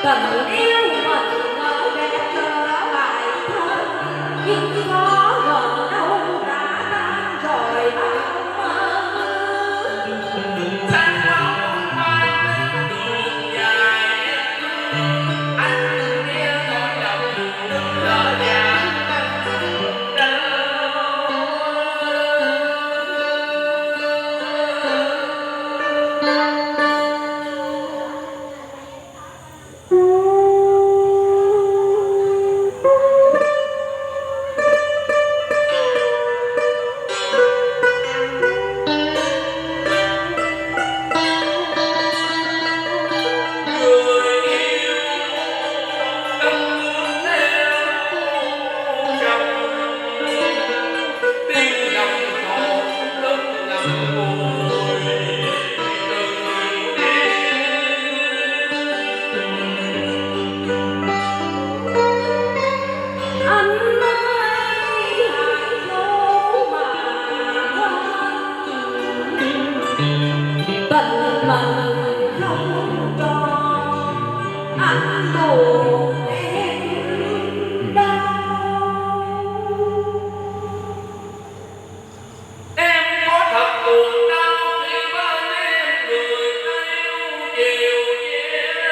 tình yêu mình ngỡ đẹp trở lại thân, nhưng có ngờ đâu đã tan rồi bao mơ. Sáng bóng mai đường dài, anh nghe gọi lòng đừng lỡ dàng tình mình không tròn, anh buồn em đau. em có thật buồn đau khi bên em người yêu chiều chia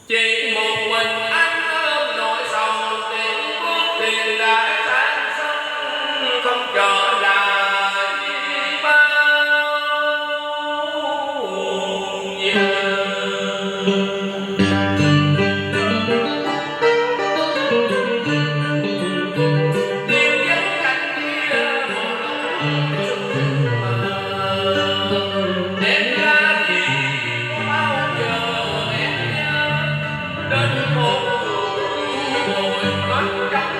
chỉ một mình anh ôm nỗi sầu tìm bước tìm lại sáng sớm không trở lại bao giờ. Tiếng dân cánh kia một lòng đêm ra thì có bao giờ em nhớ đến một người ngồi mắt trong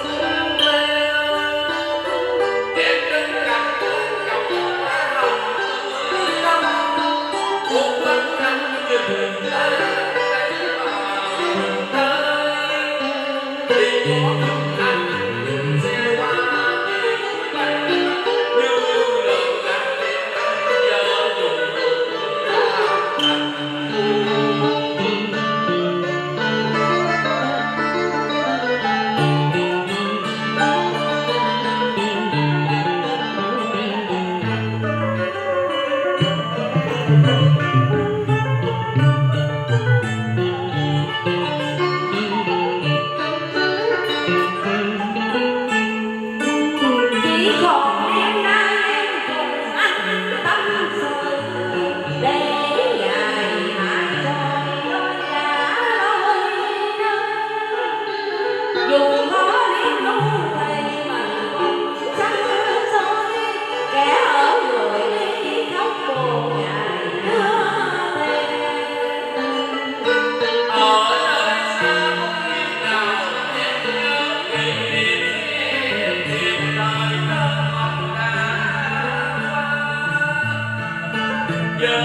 sương leo em đứng cạnh cổng hoa hồng tươi thắm một lần năm nhìn ta đây bàn tay thì có âm thanh những xe qua chiều bay như lời ngàn tiếng anh giờ dùng Chỉ còn em nay em cùng anh tâm sự, để ngày mai rồi đôi ngả lối nơi. Dù có biết đâu thì mình cũng chẳng dối, kẻ ở người đi khóc buồn ngày đưa về. ở nơi xa không nào em nhớ kỷ niệm tìm đời thơ mộng đã qua giờ